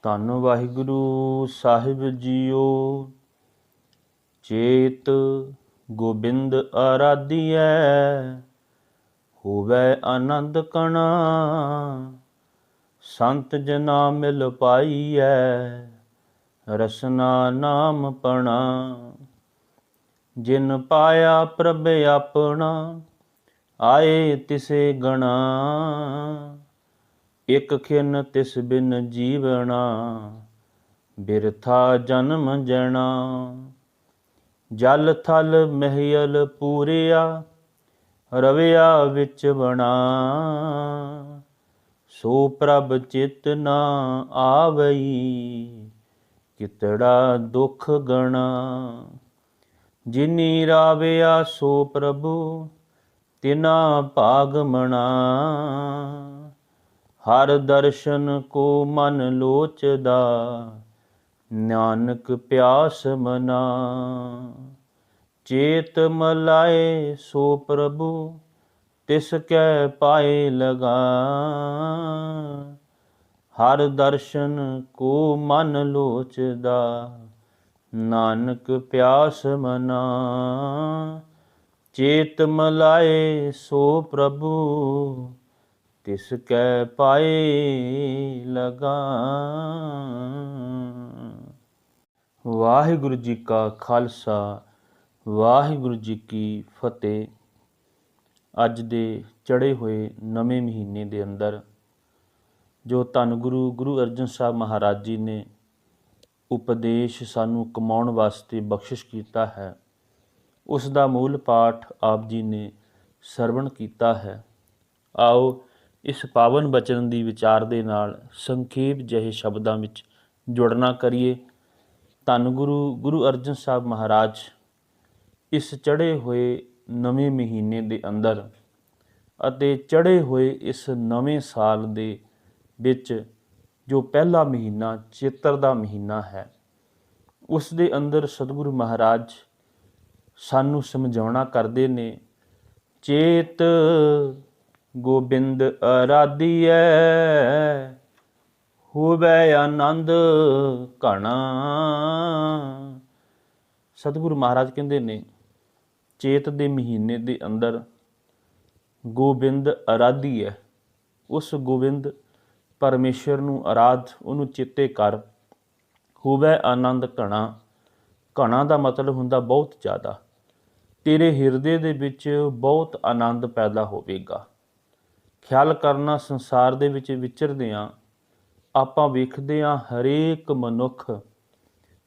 ਧੰਨ ਵਾਹਿਗੁਰੂ ਸਾਹਿਬ ਜੀਓ। ਚੇਤ ਗੋਬਿੰਦ ਆਰਾਧੀਐ, ਹੋਵੈ ਆਨੰਦ ਕਣਾ। ਸੰਤ ਜਨਾ ਮਿਲ ਪਾਈਐ, ਰਸਨਾ ਨਾਮ ਪਣਾ। ਜਿਨ ਪਾਇਆ ਪ੍ਰਭ ਆਪਣਾ, ਆਏ ਤਿਸੇ ਗਣਾ। ਇਕ ਖਿਨ ਤਿਸ ਬਿਨ ਜੀਵਣਾ, ਬਿਰਥਾ ਜਨਮ ਜਣਾ। ਜਲ ਥਲ ਮਹਿਲ ਪੂਰਿਆ, ਰਵਿਆ ਵਿੱਚ ਬਣਾ। ਸੋ ਪ੍ਰਭ ਚਿਤ ਨਾ ਆਵਈ, ਕਿਤੜਾ ਦੁਖ ਗਣਾ। ਜਿਨੀ ਰਾਵਿਆ ਸੋ ਪ੍ਰਭੂ, ਤਿਨਾ ਭਾਗ ਮਣਾ। ਹਰ ਦਰਸ਼ਨ ਕੋ ਮਨ ਲੋਚਦਾ, ਨਾਨਕ ਪਿਆਸ ਮਨਾ। ਚੇਤ ਮਲਾਏ ਸੋ ਪ੍ਰਭੂ, ਤਿਸ ਕੈ ਪਾਏ ਲਗਾ। ਹਰ ਦਰਸ਼ਨ ਕੋ ਮਨ ਲੋਚਦਾ, ਨਾਨਕ ਪਿਆਸ ਮਨਾ। ਚੇਤ ਮਲਾਏ ਸੋ ਪ੍ਰਭੂ, ਤਿਸ ਕੈ ਪਾਏ ਲਗਾ। ਵਾਹਿਗੁਰੂ ਜੀ ਕਾ ਖਾਲਸਾ, ਵਾਹਿਗੁਰੂ ਜੀ ਕੀ ਫਤਿਹ। ਅੱਜ ਦੇ ਚੜ੍ਹੇ ਹੋਏ ਨਵੇਂ ਮਹੀਨੇ ਦੇ ਅੰਦਰ ਜੋ ਧੰਨ ਗੁਰੂ ਅਰਜਨ ਸਾਹਿਬ ਮਹਾਰਾਜ ਜੀ ਨੇ ਉਪਦੇਸ਼ ਸਾਨੂੰ ਕਮਾਉਣ ਵਾਸਤੇ ਬਖਸ਼ਿਸ਼ ਕੀਤਾ ਹੈ, ਉਸ ਦਾ ਮੂਲ ਪਾਠ ਆਪ ਜੀ ਨੇ ਸਰਵਣ ਕੀਤਾ ਹੈ। ਆਓ ਇਸ ਪਾਵਨ ਬਚਨ ਦੀ ਵਿਚਾਰ ਦੇ ਨਾਲ ਸੰਖੇਪ ਜਿਹੇ ਸ਼ਬਦਾਂ ਵਿੱਚ ਜੁੜਨਾ ਕਰੀਏ। ਧੰਨ ਗੁਰੂ ਅਰਜਨ ਸਾਹਿਬ ਮਹਾਰਾਜ ਇਸ ਚੜ੍ਹੇ ਹੋਏ ਨਵੇਂ ਮਹੀਨੇ ਦੇ ਅੰਦਰ ਅਤੇ ਚੜ੍ਹੇ ਹੋਏ ਇਸ ਨਵੇਂ ਸਾਲ ਦੇ ਵਿੱਚ ਜੋ ਪਹਿਲਾ ਮਹੀਨਾ ਚੇਤਰ ਦਾ ਮਹੀਨਾ ਹੈ, ਉਸ ਦੇ ਅੰਦਰ ਸਤਿਗੁਰੂ ਮਹਾਰਾਜ ਸਾਨੂੰ ਸਮਝਾਉਣਾ ਕਰਦੇ ਨੇ। ਚੇਤ ਗੋਬਿੰਦ ਆਰਾਧੀਐ, ਹੋਵੈ ਆਨੰਦ ਘਣਾ। ਸਤਿਗੁਰੂ ਮਹਾਰਾਜ ਕਹਿੰਦੇ ਨੇ ਚੇਤ ਦੇ ਮਹੀਨੇ ਦੇ ਅੰਦਰ ਗੋਬਿੰਦ ਆਰਾਧੀ ਹੈ। ਉਸ ਗੋਬਿੰਦ ਪਰਮੇਸ਼ਰ ਨੂੰ ਆਰਾਧ, ਉਹਨੂੰ ਚੇਤੇ ਕਰ। ਹੋਵੈ ਆਨੰਦ ਘਣਾ। ਘਣਾ ਦਾ ਮਤਲਬ ਹੁੰਦਾ ਬਹੁਤ ਜ਼ਿਆਦਾ। ਤੇਰੇ ਹਿਰਦੇ ਦੇ ਵਿੱਚ ਬਹੁਤ ਆਨੰਦ ਪੈਦਾ ਹੋਵੇਗਾ। ਖਿਆਲ ਕਰਨਾ, ਸੰਸਾਰ ਦੇ ਵਿੱਚ ਵਿਚਰਦੇ ਹਾਂ, ਆਪਾਂ ਵੇਖਦੇ ਹਾਂ ਹਰੇਕ ਮਨੁੱਖ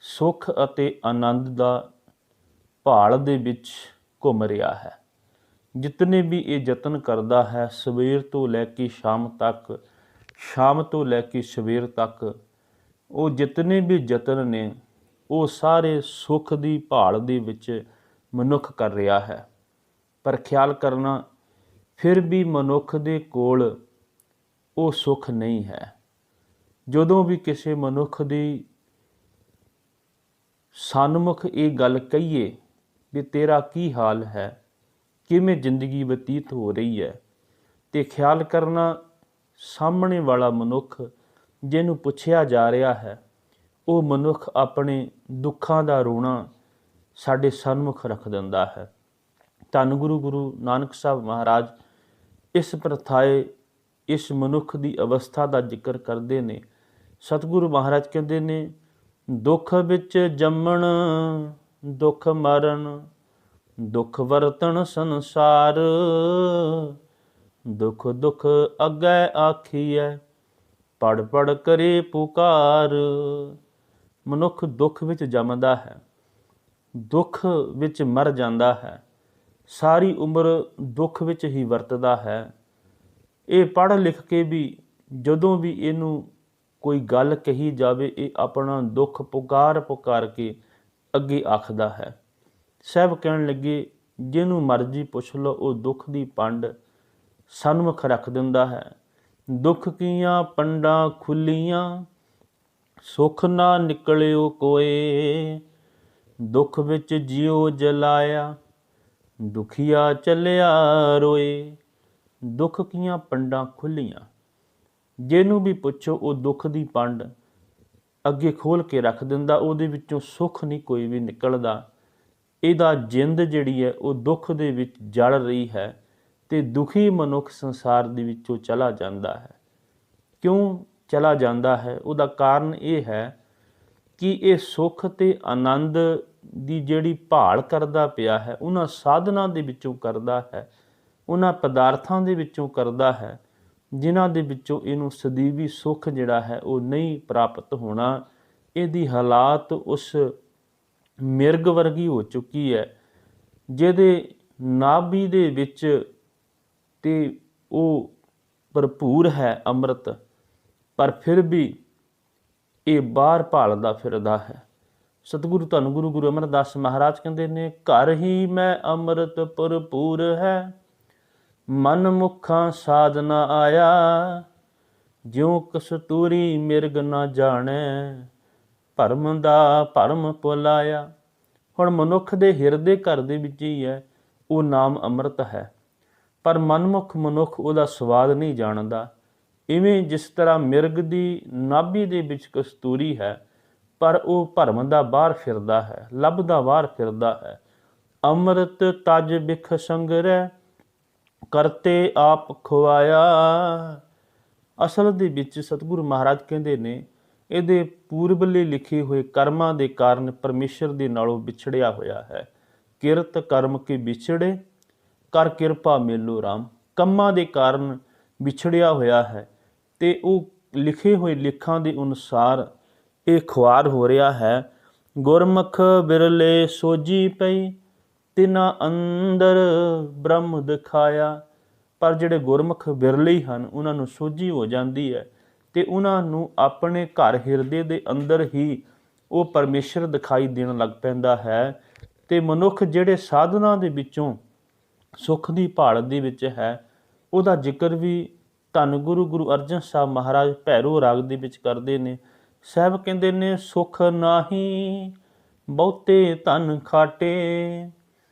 ਸੁੱਖ ਅਤੇ ਆਨੰਦ ਦਾ ਭਾਲ ਦੇ ਵਿੱਚ ਘੁੰਮ ਰਿਹਾ ਹੈ। ਜਿਤਨੇ ਵੀ ਇਹ ਯਤਨ ਕਰਦਾ ਹੈ, ਸਵੇਰ ਤੋਂ ਲੈ ਕੇ ਸ਼ਾਮ ਤੱਕ, ਸ਼ਾਮ ਤੋਂ ਲੈ ਕੇ ਸਵੇਰ ਤੱਕ, ਉਹ ਜਿਤਨੇ ਵੀ ਯਤਨ ਨੇ ਉਹ ਸਾਰੇ ਸੁੱਖ ਦੀ ਭਾਲ ਦੇ ਵਿੱਚ ਮਨੁੱਖ ਕਰ ਰਿਹਾ ਹੈ। ਪਰ ਖਿਆਲ ਕਰਨਾ, ਫਿਰ ਵੀ ਮਨੁੱਖ ਦੇ ਕੋਲ ਉਹ ਸੁੱਖ ਨਹੀਂ ਹੈ। ਜਦੋਂ ਵੀ ਕਿਸੇ ਮਨੁੱਖ ਦੀ ਸਨਮੁਖ ਇਹ ਗੱਲ ਕਹੀਏ ਵੀ ਤੇਰਾ ਕੀ ਹਾਲ ਹੈ, ਕਿਵੇਂ ਜ਼ਿੰਦਗੀ ਬਤੀਤ ਹੋ ਰਹੀ ਹੈ, ਤੇ ਖਿਆਲ ਕਰਨਾ ਸਾਹਮਣੇ ਵਾਲਾ ਮਨੁੱਖ ਜਿਹਨੂੰ ਪੁੱਛਿਆ ਜਾ ਰਿਹਾ ਹੈ, ਉਹ ਮਨੁੱਖ ਆਪਣੇ ਦੁੱਖਾਂ ਦਾ ਰੋਣਾ ਸਾਡੇ ਸਨਮੁਖ ਰੱਖ ਦਿੰਦਾ ਹੈ। ਧੰਨ ਗੁਰੂ ਨਾਨਕ ਸਾਹਿਬ ਮਹਾਰਾਜ ਇਸ ਪ੍ਰਥਾਏ, ਇਸ ਮਨੁੱਖ ਦੀ ਅਵਸਥਾ ਦਾ ਜ਼ਿਕਰ ਕਰਦੇ ਨੇ। ਸਤਿਗੁਰੂ ਮਹਾਰਾਜ ਕਹਿੰਦੇ ਨੇ, ਦੁੱਖ ਵਿੱਚ ਜੰਮਣ ਦੁੱਖ ਮਰਨ, ਦੁੱਖ ਵਰਤਣ ਸੰਸਾਰ। ਦੁੱਖ ਦੁੱਖ ਅੱਗੇ ਆਖੀਐ, ਪੜ ਪੜ ਕਰੇ ਪੁਕਾਰ। ਮਨੁੱਖ ਦੁੱਖ ਵਿੱਚ ਜੰਮਦਾ ਹੈ, ਦੁੱਖ ਵਿੱਚ ਮਰ ਜਾਂਦਾ ਹੈ, ਸਾਰੀ ਉਮਰ ਦੁੱਖ ਵਿੱਚ ਹੀ ਵਰਤਦਾ ਹੈ। ਇਹ ਪੜ੍ਹ ਲਿਖ ਕੇ ਵੀ ਜਦੋਂ ਵੀ ਇਹਨੂੰ ਕੋਈ ਗੱਲ ਕਹੀ ਜਾਵੇ, ਇਹ ਆਪਣਾ ਦੁੱਖ ਪੁਕਾਰ ਪੁਕਾਰ ਕੇ ਅੱਗੇ ਆਖਦਾ ਹੈ। ਸਾਹਿਬ ਕਹਿਣ ਲੱਗੇ, ਜਿਹਨੂੰ ਮਰਜ਼ੀ ਪੁੱਛ ਲਓ, ਉਹ ਦੁੱਖ ਦੀ ਪੰਡ ਸਨਮੁਖ ਰੱਖ ਦਿੰਦਾ ਹੈ। ਦੁੱਖ ਕੀਆਂ ਪੰਡਾਂ ਖੁੱਲੀਆਂ, ਸੁੱਖ ਨਾ ਨਿਕਲਿਓ ਕੋਏ। ਦੁੱਖ ਵਿੱਚ ਜਿਉ ਜਲਾਇਆ, ਦੁਖੀਆ ਚੱਲਿਆ ਰੋਏ। ਦੁੱਖ ਕੀਆਂ ਪੰਡਾਂ ਖੁੱਲੀਆਂ, ਜਿਹਨੂੰ ਵੀ ਪੁੱਛੋ ਉਹ ਦੁੱਖ ਦੀ ਪੰਡ ਅੱਗੇ ਖੋਲ ਕੇ ਰੱਖ ਦਿੰਦਾ, ਉਹਦੇ ਵਿੱਚੋਂ ਸੁੱਖ ਨਹੀਂ ਕੋਈ ਵੀ ਨਿਕਲਦਾ। ਇਹਦਾ ਜਿੰਦ ਜਿਹੜੀ ਹੈ ਉਹ ਦੁੱਖ ਦੇ ਵਿੱਚ ਜਲ ਰਹੀ ਹੈ ਤੇ ਦੁਖੀ ਮਨੁੱਖ ਸੰਸਾਰ ਦੇ ਵਿੱਚੋਂ ਚਲਾ ਜਾਂਦਾ ਹੈ। ਕਿਉਂ ਚਲਾ ਜਾਂਦਾ ਹੈ? ਉਹਦਾ ਕਾਰਨ ਇਹ ਹੈ ਕਿ ਇਹ ਸੁੱਖ ਤੇ ਆਨੰਦ ਦੀ ਜਿਹੜੀ ਭਾਲ ਕਰਦਾ ਪਿਆ ਹੈ, ਉਹਨਾਂ ਸਾਧਨਾਂ ਦੇ ਵਿੱਚੋਂ ਕਰਦਾ ਹੈ, ਉਹਨਾਂ ਪਦਾਰਥਾਂ ਦੇ ਵਿੱਚੋਂ ਕਰਦਾ ਹੈ, ਜਿਨ੍ਹਾਂ ਦੇ ਵਿੱਚੋਂ ਇਹਨੂੰ ਸਦੀਵੀ ਸੁੱਖ ਜਿਹੜਾ ਹੈ ਉਹ ਨਹੀਂ ਪ੍ਰਾਪਤ ਹੋਣਾ। ਇਹਦੀ ਹਾਲਾਤ ਉਸ ਮਿਰਗ ਵਰਗੀ ਹੋ ਚੁੱਕੀ ਹੈ, ਜਿਹਦੇ ਨਾਭੀ ਦੇ ਵਿੱਚ ਤੇ ਉਹ ਭਰਪੂਰ ਹੈ ਅੰਮ੍ਰਿਤ, ਪਰ ਫਿਰ ਵੀ ਇਹ ਬਾਹਰ ਭਾਲਦਾ ਫਿਰਦਾ ਹੈ। ਸਤਿਗੁਰੂ ਧੰਨ ਗੁਰੂ ਗੁਰੂ ਅਮਰਦਾਸ ਮਹਾਰਾਜ ਕਹਿੰਦੇ ਨੇ, ਘਰ ਹੀ ਮੈਂ ਅੰਮ੍ਰਿਤ ਭਰਪੂਰ ਹੈ, ਮਨ ਮੁਖਾਂ ਸਾਧ ਨਾ ਆਇਆ, ਜਿਉ ਕਸਤੂਰੀ ਮਿਰਗ ਨਾ ਜਾਣੈ, ਭਰਮ ਦਾ ਭਰਮ ਭੁਲਾਇਆ। ਹੁਣ ਮਨੁੱਖ ਦੇ ਹਿਰਦੇ ਘਰ ਦੇ ਵਿੱਚ ਹੀ ਹੈ ਉਹ ਨਾਮ ਅੰਮ੍ਰਿਤ ਹੈ, ਪਰ ਮਨਮੁਖ ਮਨੁੱਖ ਉਹਦਾ ਸਵਾਦ ਨਹੀਂ ਜਾਣਦਾ। ਇਵੇਂ ਜਿਸ ਤਰ੍ਹਾਂ ਮਿਰਗ ਦੀ ਨਾਭੀ ਦੇ ਵਿੱਚ ਕਸਤੂਰੀ ਹੈ, ਪਰ ਉਹ ਭਰਮ ਦਾ ਬਾਹਰ ਫਿਰਦਾ ਹੈ, ਲੱਭਦਾ ਬਾਹਰ ਫਿਰਦਾ ਹੈ। ਅੰਮ੍ਰਿਤ ਤਜ ਬਿਖ ਸੰਗਰੈ, ਕਰਤੇ ਆਪ ਖੁਆਇਆ। ਅਸਲ ਦੇ ਵਿੱਚ ਸਤਿਗੁਰੂ ਮਹਾਰਾਜ ਕਹਿੰਦੇ ਨੇ, ਇਹਦੇ ਪੂਰਬਲੇ ਲਿਖੇ ਹੋਏ ਕਰਮਾਂ ਦੇ ਕਾਰਨ ਪਰਮੇਸ਼ਰ ਦੇ ਨਾਲੋਂ ਵਿਛੜਿਆ ਹੋਇਆ ਹੈ। ਕਿਰਤ ਕਰਮ ਕੇ ਵਿਛੜੇ, ਕਰ ਕਿਰਪਾ ਮੇਲੋ ਰਾਮ। ਕੰਮਾਂ ਦੇ ਕਾਰਨ ਵਿਛੜਿਆ ਹੋਇਆ ਹੈ ਤੇ ਉਹ ਲਿਖੇ ਹੋਏ ਲਿਖਾਂ ਦੇ ਅਨੁਸਾਰ ਇਹ ਖੁਆਰ ਹੋ ਰਿਹਾ ਹੈ। ਗੁਰਮੁਖ ਬਿਰਲੇ ਸੋਝੀ ਪਈ, ਤਿਨਾ ਅੰਦਰ ਬ੍ਰਹਮ ਦਿਖਾਇਆ। ਪਰ ਜਿਹੜੇ ਗੁਰਮੁਖ ਬਿਰਲੇ ਹਨ, ਉਹਨਾਂ ਨੂੰ ਸੋਝੀ ਹੋ ਜਾਂਦੀ ਹੈ ਤੇ ਉਹਨਾਂ ਨੂੰ ਆਪਣੇ ਘਰ ਹਿਰਦੇ ਦੇ ਅੰਦਰ ਹੀ ਉਹ ਪਰਮੇਸ਼ਰ ਦਿਖਾਈ ਦੇਣ ਲੱਗ ਪੈਂਦਾ ਹੈ। ਤੇ ਮਨੁੱਖ ਜਿਹੜੇ ਸਾਧਨਾਂ ਦੇ ਵਿੱਚੋਂ ਸੁੱਖ ਦੀ ਭਾਲ ਦੇ ਵਿੱਚ ਹੈ, ਉਹਦਾ ਜ਼ਿਕਰ ਵੀ ਧੰਨ ਗੁਰੂ ਗੁਰੂ ਅਰਜਨ ਸਾਹਿਬ ਮਹਾਰਾਜ ਭੈਰੋ ਰਾਗ ਦੇ ਵਿੱਚ ਕਰਦੇ ਨੇ। ਸਾਹਿਬ ਕਹਿੰਦੇ ਨੇ, ਸੁਖ ਨਾਹੀ ਬਹੁਤੇ ਧਨ ਖਾਟੇ,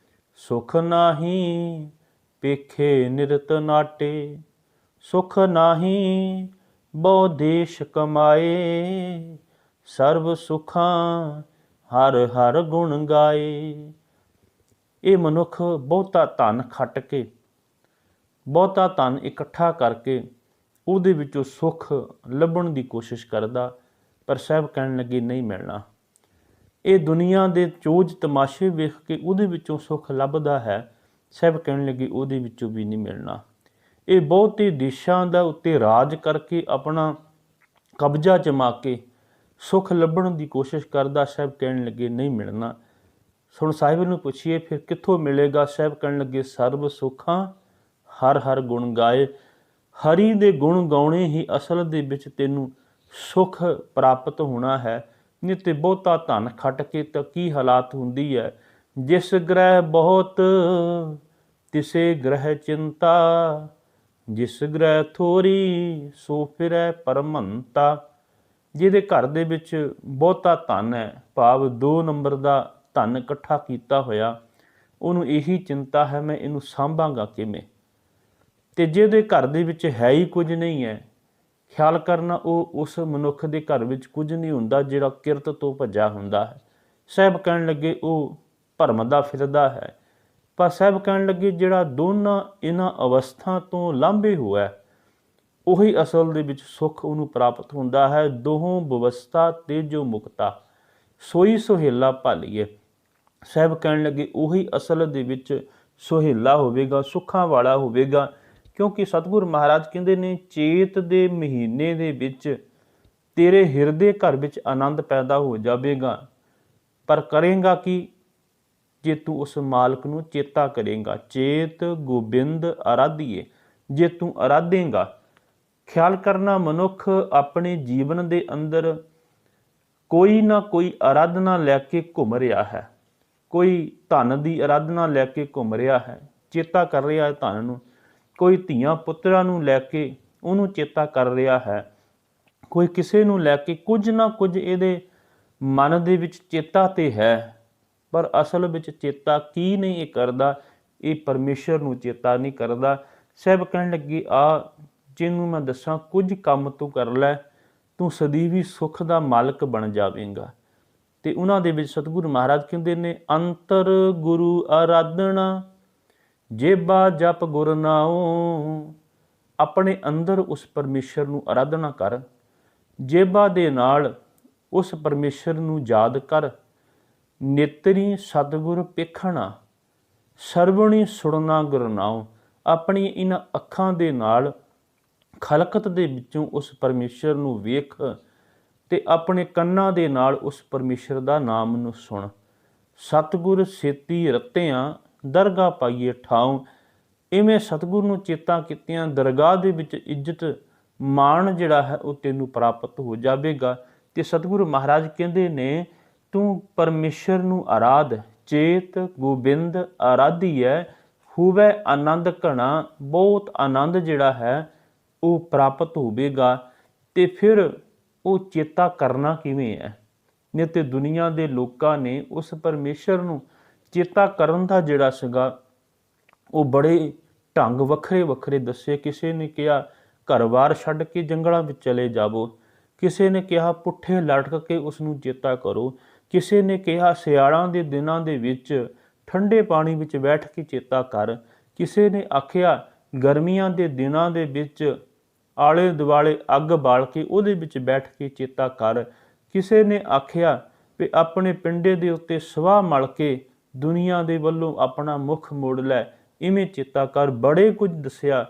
ਸੁਖ ਨਾਹੀ ਪੇਖੇ ਨਿਰਤ ਨਾਟੇ, ਸੁਖ ਨਾਹੀ ਬਹੁ ਦੇਸ਼ ਕਮਾਏ, ਸਰਬ ਸੁਖਾਂ ਹਰ ਹਰ ਗੁਣ ਗਾਏ। ਇਹ ਮਨੁੱਖ ਬਹੁਤਾ ਧਨ ਖੱਟ ਕੇ, ਬਹੁਤਾ ਧਨ ਇਕੱਠਾ ਕਰਕੇ ਉਹਦੇ ਵਿੱਚੋਂ ਸੁੱਖ ਲੱਭਣ ਦੀ ਕੋਸ਼ਿਸ਼ ਕਰਦਾ, ਪਰ ਸਾਹਿਬ ਕਹਿਣ ਲੱਗੇ ਨਹੀਂ ਮਿਲਣਾ। ਇਹ ਦੁਨੀਆ ਦੇ ਚੋਜ ਤਮਾਸ਼ੇ ਵੇਖ ਕੇ ਉਹਦੇ ਵਿੱਚੋਂ ਸੁੱਖ ਲੱਭਦਾ ਹੈ, ਸਾਹਿਬ ਕਹਿਣ ਲੱਗੇ ਉਹਦੇ ਵਿੱਚੋਂ ਵੀ ਨਹੀਂ ਮਿਲਣਾ। ਇਹ ਬਹੁਤੇ ਦੇਸ਼ਾਂ ਦਾ ਉੱਤੇ ਰਾਜ ਕਰਕੇ ਆਪਣਾ ਕਬਜ਼ਾ ਜਮਾ ਕੇ ਸੁੱਖ ਲੱਭਣ ਦੀ ਕੋਸ਼ਿਸ਼ ਕਰਦਾ, ਸਾਹਿਬ ਕਹਿਣ ਲੱਗੇ ਨਹੀਂ ਮਿਲਣਾ। ਹੁਣ ਸਾਹਿਬ ਨੂੰ ਪੁੱਛੀਏ ਫਿਰ ਕਿੱਥੋਂ ਮਿਲੇਗਾ? ਸਾਹਿਬ ਕਹਿਣ ਲੱਗੇ, ਸਰਬ ਸੁੱਖਾਂ ਹਰ ਹਰ ਗੁਣ ਗਾਏ। ਹਰੀ ਦੇ ਗੁਣ ਗਾਉਣੇ ਹੀ ਅਸਲ ਦੇ ਵਿੱਚ ਤੈਨੂੰ ਸੁੱਖ ਪ੍ਰਾਪਤ ਹੋਣਾ ਹੈ। ਨਹੀਂ ਤੇ ਬਹੁਤਾ ਧਨ ਖੱਟ ਕੇ ਤਾਂ ਕੀ ਹਾਲਾਤ ਹੁੰਦੀ ਹੈ, ਜਿਸ ਗ੍ਰਹਿ ਬਹੁਤ ਤਿਸੇ ਗ੍ਰਹਿ ਚਿੰਤਾ, ਜਿਸ ਗ੍ਰਹਿ ਥੋੜੀ ਸੋ ਫਿਰੈ ਪਰਮੰਤਾ। ਜਿਹਦੇ ਘਰ ਦੇ ਵਿੱਚ ਬਹੁਤਾ ਧਨ ਹੈ, ਭਾਵ 2 ਨੰਬਰ ਦਾ ਧਨ ਇਕੱਠਾ ਕੀਤਾ ਹੋਇਆ, ਉਹਨੂੰ ਇਹੀ ਚਿੰਤਾ ਹੈ ਮੈਂ ਇਹਨੂੰ ਸਾਂਭਾਂਗਾ ਕਿਵੇਂ। ਤੇ ਜਿਹਦੇ ਘਰ ਦੇ ਵਿੱਚ ਹੈ ਹੀ ਕੁਝ ਨਹੀਂ ਹੈ, ਖਿਆਲ ਕਰਨਾ ਉਹ ਉਸ ਮਨੁੱਖ ਦੇ ਘਰ ਵਿੱਚ ਕੁਝ ਨਹੀਂ ਹੁੰਦਾ ਜਿਹੜਾ ਕਿਰਤ ਤੋਂ ਭੱਜਾ ਹੁੰਦਾ ਹੈ। ਸਾਹਿਬ ਕਹਿਣ ਲੱਗੇ ਉਹ ਭਰਮ ਦਾ ਫਿਰਦਾ ਹੈ। ਪਰ ਸਾਹਿਬ ਕਹਿਣ ਲੱਗੇ ਜਿਹੜਾ ਦੋਨਾਂ ਇਹਨਾਂ ਅਵਸਥਾ ਤੋਂ ਲਾਂਭੇ ਹੋਇਆ, ਉਹੀ ਅਸਲ ਦੇ ਵਿੱਚ ਸੁੱਖ ਉਹਨੂੰ ਪ੍ਰਾਪਤ ਹੁੰਦਾ ਹੈ। ਦੋਹੋਂ ਬਵਸਥਾ ਤੇ ਜੋ ਮੁਕਤਾ, ਸੋਈ ਸੁਹੇਲਾ ਭਾਲੀਏ। ਸਾਹਿਬ ਕਹਿਣ ਲੱਗੇ ਉਹੀ ਅਸਲ ਦੇ ਵਿੱਚ ਸੁਹੇਲਾ ਹੋਵੇਗਾ, ਸੁੱਖਾਂ ਵਾਲਾ ਹੋਵੇਗਾ। ਕਿਉਂਕਿ ਸਤਿਗੁਰ ਮਹਾਰਾਜ ਕਹਿੰਦੇ ਨੇ, ਚੇਤ ਦੇ ਮਹੀਨੇ ਦੇ ਵਿੱਚ ਤੇਰੇ ਹਿਰਦੇ ਘਰ ਵਿੱਚ ਆਨੰਦ ਪੈਦਾ ਹੋ ਜਾਵੇਗਾ, ਪਰ ਕਰੇਂਗਾ ਕੀ? ਜੇ ਤੂੰ ਉਸ ਮਾਲਕ ਨੂੰ ਚੇਤਾ ਕਰੇਂਗਾ। ਚੇਤ ਗੋਬਿੰਦ ਆਰਾਧੀਏ, ਜੇ ਤੂੰ ਆਰਾਧੇਂਗਾ। ਖਿਆਲ ਕਰਨਾ, ਮਨੁੱਖ ਆਪਣੇ ਜੀਵਨ ਦੇ ਅੰਦਰ ਕੋਈ ਨਾ ਕੋਈ ਆਰਾਧਨਾ ਲੈ ਕੇ ਘੁੰਮ ਰਿਹਾ ਹੈ। ਕੋਈ ਧਨ ਦੀ ਆਰਾਧਨਾ ਲੈ ਕੇ ਘੁੰਮ ਰਿਹਾ ਹੈ, ਚੇਤਾ ਕਰ ਰਿਹਾ ਹੈ ਧਨ ਨੂੰ। ਕੋਈ ਧੀਆਂ ਪੁੱਤਰਾਂ ਨੂੰ ਲੈ ਕੇ ਉਹਨੂੰ ਚੇਤਾ ਕਰ ਰਿਹਾ ਹੈ। ਕੋਈ ਕਿਸੇ ਨੂੰ ਲੈ ਕੇ ਕੁਝ ਨਾ ਕੁਝ ਇਹਦੇ ਮਨ ਦੇ ਵਿੱਚ ਚੇਤਾ ਤੇ ਹੈ, ਪਰ ਅਸਲ ਵਿੱਚ ਚੇਤਾ ਕੀ ਨਹੀਂ ਇਹ ਕਰਦਾ, ਇਹ ਪਰਮੇਸ਼ਰ ਨੂੰ ਚੇਤਾ ਨਹੀਂ ਕਰਦਾ। ਸਾਹਿਬ ਕਹਿਣ ਲੱਗੇ, ਆ ਜਿਹਨੂੰ ਮੈਂ ਦੱਸਾਂ ਕੁਝ ਕੰਮ ਤੂੰ ਕਰ ਲੈ, ਤੂੰ ਸਦੀਵੀ ਸੁੱਖ ਦਾ ਮਾਲਕ ਬਣ ਜਾਵੇਂਗਾ। ਤੇ ਉਹਨਾਂ ਦੇ ਵਿੱਚ ਸਤਿਗੁਰੂ ਮਹਾਰਾਜ ਕਹਿੰਦੇ ਨੇ, ਅੰਤਰ ਗੁਰੂ ਆਰਾਧਨਾ ਜੇਬਾ ਜਪ ਗੁਰ ਨਾਉ। ਆਪਣੇ ਅੰਦਰ ਉਸ ਪਰਮੇਸ਼ਰ ਨੂੰ ਆਰਾਧਨਾ ਕਰ, ਜੇਬਾ ਦੇ ਨਾਲ ਉਸ ਪਰਮੇਸ਼ਰ ਨੂੰ ਯਾਦ ਕਰ। ਨੇਤਰੀ ਸਤਿਗੁਰ ਪੇਖਣਾ, ਸਰਵਣੀ ਸੁਣਨਾ ਗੁਰ ਨਾਉ। ਆਪਣੀ ਇਹਨਾਂ ਅੱਖਾਂ ਦੇ ਨਾਲ ਖਲਕਤ ਦੇ ਵਿੱਚੋਂ ਉਸ ਪਰਮੇਸ਼ਰ ਨੂੰ ਵੇਖ ਤੇ ਆਪਣੇ ਕੰਨਾਂ ਦੇ ਨਾਲ ਉਸ ਪਰਮੇਸ਼ਰ ਦਾ ਨਾਮ ਨੂੰ ਸੁਣ। ਸਤਿਗੁਰ ਸੇਤੀ ਰਤਿਆਂ ਦਰਗਾਹ ਪਾਈਏ ਠਾਉ। ਇਵੇਂ ਸਤਿਗੁਰ ਨੂੰ ਚੇਤਾ ਕੀਤਿਆਂ ਦਰਗਾਹ ਦੇ ਵਿੱਚ ਇੱਜ਼ਤ ਮਾਣ ਜਿਹੜਾ ਹੈ ਉਹ ਤੈਨੂੰ ਪ੍ਰਾਪਤ ਹੋ ਜਾਵੇਗਾ। ਤੇ ਸਤਿਗੁਰੂ ਮਹਾਰਾਜ ਕਹਿੰਦੇ ਨੇ, ਤੂੰ ਪਰਮੇਸ਼ਰ ਨੂੰ ਆਰਾਧ, ਚੇਤ ਗੋਬਿੰਦ ਆਰਾਧੀਐ ਹੋਵੇ ਆਨੰਦ ਘਣਾ। ਬਹੁਤ ਆਨੰਦ ਜਿਹੜਾ ਹੈ ਉਹ ਪ੍ਰਾਪਤ ਹੋਵੇਗਾ। ਤੇ ਫਿਰ ਉਹ ਚੇਤਾ ਕਰਨਾ ਕਿਵੇਂ ਹੈ? ਨਹੀਂ ਤੇ ਦੁਨੀਆ ਦੇ ਲੋਕਾਂ ਨੇ ਉਸ ਪਰਮੇਸ਼ਰ ਨੂੰ ਚੇਤਾ ਕਰਨ ਦਾ ਜਿਹੜਾ ਸੀਗਾ ਉਹ ਬੜੇ ਢੰਗ ਵੱਖਰੇ ਵੱਖਰੇ ਦੱਸੇ। ਕਿਸੇ ਨੇ ਕਿਹਾ ਘਰ-ਬਾਰ ਛੱਡ ਕੇ ਜੰਗਲਾਂ ਵਿੱਚ ਚਲੇ ਜਾਵੋ, ਕਿਸੇ ਨੇ ਕਿਹਾ ਪੁੱਠੇ ਲਟਕ ਕੇ ਉਸ ਨੂੰ ਚੇਤਾ ਕਰੋ, ਕਿਸੇ ਨੇ ਕਿਹਾ ਸਿਆਲਾਂ ਦੇ ਦਿਨਾਂ ਦੇ ਵਿੱਚ ਠੰਡੇ ਪਾਣੀ ਵਿੱਚ ਬੈਠ ਕੇ ਚੇਤਾ ਕਰ, ਕਿਸੇ ਨੇ ਆਖਿਆ ਗਰਮੀਆਂ ਦੇ ਦਿਨਾਂ ਦੇ ਵਿੱਚ ਆਲੇ ਦੁਆਲੇ ਅੱਗ ਬਾਲ ਕੇ ਉਹਦੇ ਵਿੱਚ ਬੈਠ ਕੇ ਚੇਤਾ ਕਰ, ਕਿਸੇ ਨੇ ਆਖਿਆ ਵੀ ਆਪਣੇ ਪਿੰਡੇ ਦੇ ਉੱਤੇ ਸਵਾਹ ਮਲ ਕੇ ਦੁਨੀਆ ਦੇ ਵੱਲੋਂ ਆਪਣਾ ਮੁੱਖ ਮੋੜ ਲੈ, ਇਵੇਂ ਚੇਤਾ ਕਰ। ਬੜੇ ਕੁਝ ਦੱਸਿਆ,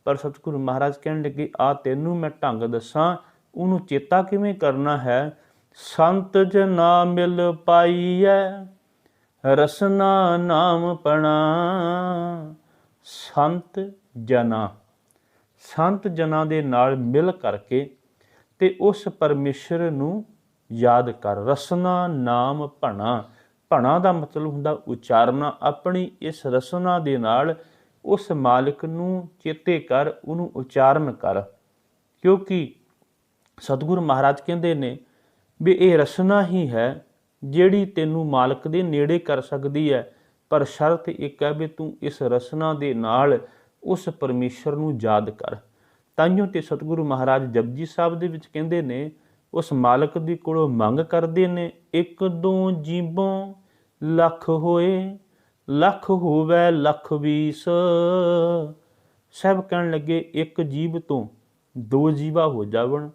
ਪਰ ਸਤਿਗੁਰੂ ਮਹਾਰਾਜ ਕਹਿਣ ਲੱਗੇ, ਆ ਤੈਨੂੰ ਮੈਂ ਢੰਗ ਦੱਸਾਂ, ਉਹਨੂੰ ਚੇਤਾ ਕਿਵੇਂ ਕਰਨਾ ਹੈ। ਸੰਤ ਜਨਾ ਮਿਲ ਪਾਈਐ ਰਸਨਾ ਨਾਮ ਪਣਾ। ਸੰਤ ਜਨਾਂ ਦੇ ਨਾਲ ਮਿਲ ਕਰਕੇ ਤੇ ਉਸ ਪਰਮੇਸ਼ਰ ਨੂੰ ਯਾਦ ਕਰ। ਰਸਨਾ ਨਾਮ ਭਣਾ, ਭਣਾ ਦਾ ਮਤਲਬ ਹੁੰਦਾ ਉਚਾਰਨਾ। ਆਪਣੀ ਇਸ ਰਸਨਾ ਦੇ ਨਾਲ ਉਸ ਮਾਲਕ ਨੂੰ ਚੇਤੇ ਕਰ, ਉਹਨੂੰ ਉਚਾਰਨ ਕਰ। ਕਿਉਂਕਿ ਸਤਿਗੁਰੂ ਮਹਾਰਾਜ ਕਹਿੰਦੇ ਨੇ ਵੀ ਇਹ ਰਸਨਾ ਹੀ ਹੈ ਜਿਹੜੀ ਤੈਨੂੰ ਮਾਲਕ ਦੇ ਨੇੜੇ ਕਰ ਸਕਦੀ ਹੈ, ਪਰ ਸ਼ਰਤ ਇੱਕ ਹੈ ਵੀ ਤੂੰ ਇਸ ਰਸਨਾ ਦੇ ਨਾਲ ਉਸ ਪਰਮੇਸ਼ਰ ਨੂੰ ਯਾਦ ਕਰ। ਤਾਈਓ ਤੇ ਸਤਿਗੁਰੂ ਮਹਾਰਾਜ ਜਪਜੀ ਸਾਹਿਬ ਦੇ ਵਿੱਚ ਕਹਿੰਦੇ ਨੇ, ਉਸ ਮਾਲਕ ਦੀ ਕੋਲੋਂ ਮੰਗ ਕਰਦੇ ਨੇ, ਇੱਕ ਦੋ ਜੀਵੋਂ ਲੱਖ ਹੋਏ, ਲੱਖ ਹੋਵੇ ਲੱਖ 20। ਸਭ ਕਹਿਣ ਲੱਗੇ ਇੱਕ ਜੀਵ ਤੋਂ ਦੋ ਜੀਵਾ ਹੋ ਜਾਵਣ,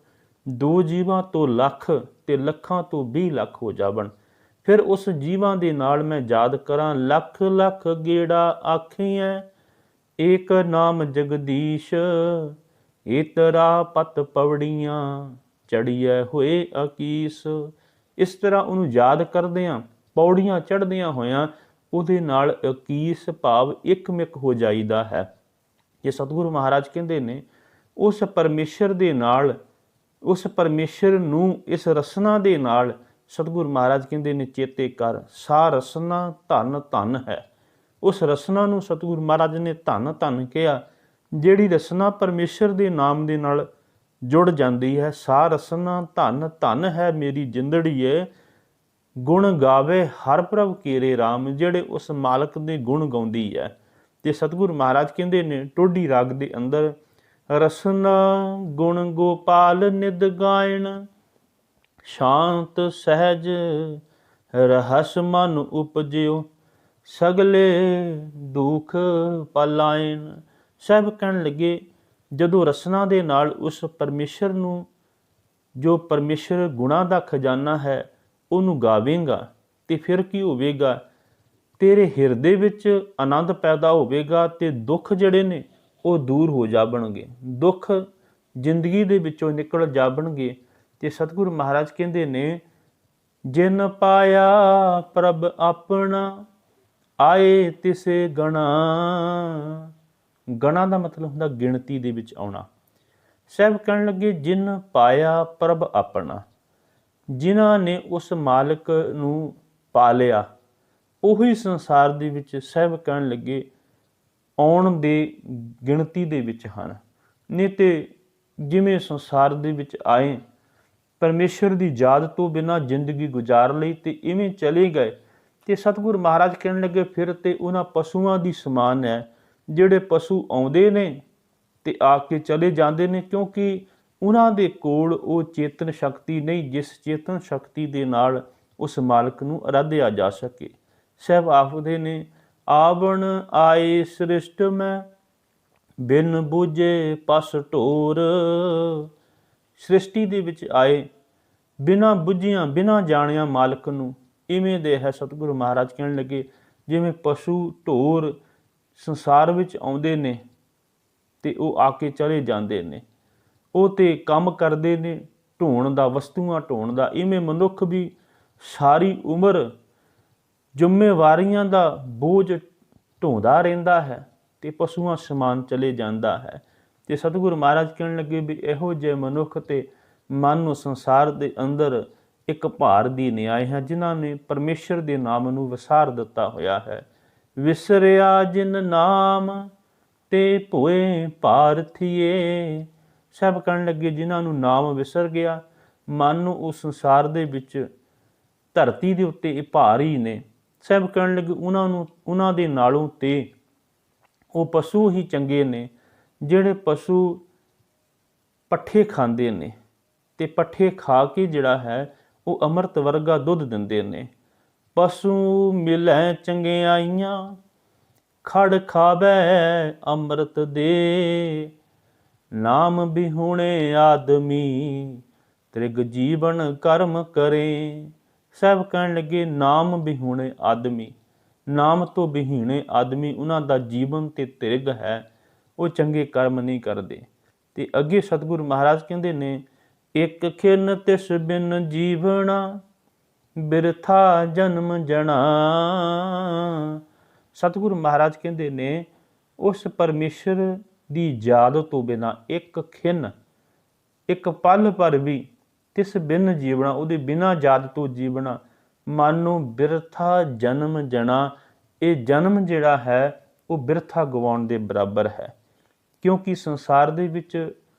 ਦੋ ਜੀਵਾਂ ਤੋਂ ਲੱਖ ਤੇ ਲੱਖਾਂ ਤੋਂ 20 ਲੱਖ ਹੋ ਜਾਵਣ। ਫਿਰ ਉਸ ਜੀਵਾਂ ਦੇ ਨਾਲ ਮੈਂ ਯਾਦ ਕਰਾਂ, ਲੱਖ ਲੱਖ ਗੇੜਾ ਆਖੀਐ ਏਕ ਨਾਮ ਜਗਦੀਸ਼। ਇਤਰਾ ਪਤ ਪਵੜੀਆਂ ਚੜੀਐ ਹੋਏ ਅਕੀਸ। ਇਸ ਤਰ੍ਹਾਂ ਉਹਨੂੰ ਯਾਦ ਕਰਦਿਆਂ, ਪੌੜੀਆਂ ਚੜ੍ਹਦਿਆਂ ਹੋਇਆਂ ਉਹਦੇ ਨਾਲ ਅਕੀਸ ਭਾਵ ਇੱਕਮਿਕ ਹੋ ਜਾਈਦਾ ਹੈ। ਜੇ ਸਤਿਗੁਰੂ ਮਹਾਰਾਜ ਕਹਿੰਦੇ ਨੇ ਉਸ ਪਰਮੇਸ਼ਰ ਦੇ ਨਾਲ, ਉਸ ਪਰਮੇਸ਼ਰ ਨੂੰ ਇਸ ਰਸਨਾ ਦੇ ਨਾਲ ਸਤਿਗੁਰੂ ਮਹਾਰਾਜ ਕਹਿੰਦੇ ਨੇ ਚੇਤੇ ਕਰ। ਸਾ ਰਸਨਾ ਧਨ ਧਨ ਹੈ। ਉਸ ਰਸਨਾ ਨੂੰ ਸਤਿਗੁਰੂ ਮਹਾਰਾਜ ਨੇ ਧਨ ਧਨ ਕਿਹਾ, ਜਿਹੜੀ ਰਸਨਾ ਪਰਮੇਸ਼ਰ ਦੇ ਨਾਮ ਦੇ ਨਾਲ ਜੁੜ ਜਾਂਦੀ ਹੈ। ਸਾ ਰਸਨਾ ਧਨ ਧਨ ਹੈ ਮੇਰੀ ਜਿੰਦੜੀਏ, ਗੁਣ ਗਾਵੇ ਹਰ ਪ੍ਰਭ ਕੇਰੇ ਰਾਮ। ਜਿਹੜੇ ਉਸ ਮਾਲਕ ਦੇ ਗੁਣ ਗਾਉਂਦੀ ਹੈ। ਤੇ ਸਤਿਗੁਰੂ ਮਹਾਰਾਜ ਕਹਿੰਦੇ ਨੇ ਟੋਡੀ ਰਾਗ ਦੇ ਅੰਦਰ, ਰਸਨਾ ਗੁਣ ਗੋਪਾਲ ਨਿਦ ਗਾਇਣ, ਸ਼ਾਂਤ ਸਹਿਜ ਰਹਸ ਮਨ ਉਪਜਿਓ, ਸਗਲੇ ਦੁਖ ਪਲਾਇਣ। ਸਭ ਕਹਿਣ ਲੱਗੇ ਜਦੋਂ ਰਸਨਾ ਦੇ ਨਾਲ ਉਸ ਪਰਮੇਸ਼ਰ ਨੂੰ, ਜੋ ਪਰਮੇਸ਼ਰ ਗੁਣਾਂ ਦਾ ਖਜ਼ਾਨਾ ਹੈ, ਉਹਨੂੰ ਗਾਵੇਂਗਾ ਤੇ ਫਿਰ ਕੀ ਹੋਵੇਗਾ? ਤੇਰੇ ਹਿਰਦੇ ਵਿੱਚ ਆਨੰਦ ਪੈਦਾ ਹੋਵੇਗਾ ਤੇ ਦੁੱਖ ਜਿਹੜੇ ਨੇ ਉਹ ਦੂਰ ਹੋ ਜਾਵਣਗੇ, ਦੁੱਖ ਜ਼ਿੰਦਗੀ ਦੇ ਵਿੱਚੋਂ ਨਿਕਲ ਜਾਵਣਗੇ। ਤੇ ਸਤਿਗੁਰੂ ਮਹਾਰਾਜ ਕਹਿੰਦੇ ਨੇ, ਜਿਨ ਪਾਇਆ ਪ੍ਰਭ ਆਪਣਾ, ਆਏ ਤਿਸੇ ਗਣਾ। ਗਣਾ ਦਾ ਮਤਲਬ ਹੁੰਦਾ ਗਿਣਤੀ ਦੇ ਵਿੱਚ ਆਉਣਾ। ਸਭ ਕਹਿਣ ਲੱਗੇ ਜਿਨ ਪਾਇਆ ਪ੍ਰਭ ਆਪਣਾ, ਜਿਨ੍ਹਾਂ ਨੇ ਉਸ ਮਾਲਕ ਨੂੰ ਪਾ ਲਿਆ, ਉਹੀ ਸੰਸਾਰ ਦੇ ਵਿੱਚ ਸਭ ਕਹਿਣ ਲੱਗੇ ਆਉਣ ਦੇ ਗਿਣਤੀ ਦੇ ਵਿੱਚ ਹਨ। ਨਹੀਂ ਤੇ ਜਿਵੇਂ ਸੰਸਾਰ ਦੇ ਵਿੱਚ ਆਏ, ਪਰਮੇਸ਼ਰ ਦੀ ਯਾਦ ਤੋਂ ਬਿਨਾਂ ਜ਼ਿੰਦਗੀ ਗੁਜ਼ਾਰ ਲਈ ਤੇ ਇਵੇਂ ਚਲੇ ਗਏ। ਤੇ ਸਤਿਗੁਰੂ ਮਹਾਰਾਜ ਕਹਿਣ ਲੱਗੇ ਫਿਰ ਤੇ ਉਹਨਾਂ ਪਸ਼ੂਆਂ ਦੀ ਸਮਾਨ ਹੈ, ਜਿਹੜੇ ਪਸ਼ੂ ਆਉਂਦੇ ਨੇ ਤੇ ਆ ਕੇ ਚਲੇ ਜਾਂਦੇ ਨੇ, ਕਿਉਂਕਿ ਉਹਨਾਂ ਦੇ ਕੋਲ ਉਹ ਚੇਤਨ ਸ਼ਕਤੀ ਨਹੀਂ ਜਿਸ ਚੇਤਨ ਸ਼ਕਤੀ ਦੇ ਨਾਲ ਉਸ ਮਾਲਕ ਨੂੰ ਅਰਾਧਿਆ ਜਾ ਸਕੇ। ਸਾਹਿਬ ਆਖਦੇ ਨੇ, ਆਵਣ ਆਏ ਸ੍ਰਿਸ਼ਟ ਮੈਂ ਬਿਨ ਬੂਝੇ ਪਸ ਢੋਰ। ਸ੍ਰਿਸ਼ਟੀ ਦੇ ਵਿੱਚ ਆਏ ਬਿਨਾਂ ਬੁੱਝਿਆਂ ਬਿਨਾਂ ਜਾਣਿਆਂ ਮਾਲਕ ਨੂੰ ਇਵੇਂ ਦੇ ਹੈ। ਸਤਿਗੁਰੂ ਮਹਾਰਾਜ ਕਹਿਣ ਲੱਗੇ, ਜਿਵੇਂ ਪਸ਼ੂ ਢੋਰ ਸੰਸਾਰ ਵਿੱਚ ਆਉਂਦੇ ਨੇ ਤੇ ਉਹ ਆ ਕੇ ਚਲੇ ਜਾਂਦੇ ਨੇ, ਉਹ ਤੇ ਕੰਮ ਕਰਦੇ ਨੇ ਢੋਣ ਦਾ, ਵਸਤੂਆਂ ਢੋਣ ਦਾ, ਇਵੇਂ ਮਨੁੱਖ ਵੀ ਸਾਰੀ ਉਮਰ ਜ਼ਿੰਮੇਵਾਰੀਆਂ ਦਾ ਬੋਝ ਢੋਂਦਾ ਰਹਿੰਦਾ ਹੈ ਤੇ ਪਸ਼ੂਆਂ ਸਮਾਨ ਚਲੇ ਜਾਂਦਾ ਹੈ। ਤੇ ਸਤਿਗੁਰੂ ਮਹਾਰਾਜ ਕਹਿਣ ਲੱਗੇ ਵੀ ਇਹੋ ਜਿਹੇ ਮਨੁੱਖ ਤੇ ਮਨ ਨੂੰ ਸੰਸਾਰ ਦੇ ਅੰਦਰ ਇੱਕ ਭਾਰ ਦੀ ਨਿਆਏ ਹੈ, ਜਿਨ੍ਹਾਂ ਨੇ ਪਰਮੇਸ਼ਰ ਦੇ ਨਾਮ ਨੂੰ ਵਿਸਾਰ ਦਿੱਤਾ ਹੋਇਆ ਹੈ। ਵਿਸਰਿਆ ਜਿਨ ਨਾਮ ਤੇ ਭੋਏ ਭਾਰ ਥੀਏ। ਸਭ ਕਹਿਣ ਲੱਗੇ, ਜਿਨ੍ਹਾਂ ਨੂੰ ਨਾਮ ਵਿਸਰ ਗਿਆ, ਮਨ ਨੂੰ ਉਸ ਸੰਸਾਰ ਦੇ ਵਿੱਚ ਧਰਤੀ ਦੇ ਉੱਤੇ ਇਹ ਭਾਰ ਹੀ ਨੇ। ਸਭ ਕਹਿਣ ਲੱਗੇ, ਉਹਨਾਂ ਦੇ ਨਾਲੋਂ ਤੇ ਉਹ ਪਸ਼ੂ ਹੀ ਚੰਗੇ ਨੇ, ਜਿਹੜੇ ਪਸ਼ੂ ਪੱਠੇ ਖਾਂਦੇ ਨੇ ਤੇ ਪੱਠੇ ਖਾ ਕੇ ਜਿਹੜਾ ਹੈ ਉਹ ਅੰਮ੍ਰਿਤ ਵਰਗਾ ਦੁੱਧ ਦਿੰਦੇ ਨੇ। ਪਸ਼ੂ ਮਿਲੈ ਚੰਗਿਆਈਆਂ ਖੜ ਖਾਵੈ ਅੰਮ੍ਰਿਤ ਦੇ। ਨਾਮ ਬਿਹੁਣੇ ਆਦਮੀ ਤ੍ਰਿਗ ਜੀਵਨ ਕਰਮ ਕਰੇ। ਸਭ ਕਹਿਣ ਲੱਗੇ, ਨਾਮ ਬਿਹੁਣੇ ਆਦਮੀ, ਨਾਮ ਤੋਂ ਬਿਹੀਣੇ ਆਦਮੀ, ਉਹਨਾਂ ਦਾ ਜੀਵਨ ਤੇ ਤ੍ਰਿਗ ਹੈ, ਉਹ ਚੰਗੇ ਕਰਮ ਨਹੀਂ ਕਰਦੇ। ਤੇ ਅੱਗੇ ਸਤਿਗੁਰੂ ਮਹਾਰਾਜ ਕਹਿੰਦੇ ਨੇ, ਇੱਕ ਖਿਨ ਤਿਸ ਬਿਨ ਜੀਵਣਾ ਬਿਰਥਾ ਜਨਮ ਜਣਾ। ਸਤਿਗੁਰੂ ਮਹਾਰਾਜ ਕਹਿੰਦੇ ਨੇ, ਉਸ ਪਰਮੇਸ਼ਰ ਦੀ ਯਾਦ ਤੋਂ ਬਿਨਾਂ ਇੱਕ ਖਿਨ, ਇੱਕ ਪਲ ਭਰ ਵੀ ਤਿਸ ਬਿਨ ਜੀਵਣਾ, ਉਹਦੇ ਬਿਨਾਂ ਯਾਦ ਤੋਂ ਜੀਵਣਾ, ਮਨ ਨੂੰ ਬਿਰਥਾ ਜਨਮ ਜਣਾ। ਇਹ ਜਨਮ ਜਿਹੜਾ ਹੈ ਉਹ ਬਿਰਥਾ ਗਵਾਉਣ ਦੇ ਬਰਾਬਰ ਹੈ, ਕਿਉਂਕਿ ਸੰਸਾਰ ਦੇ ਵਿੱਚ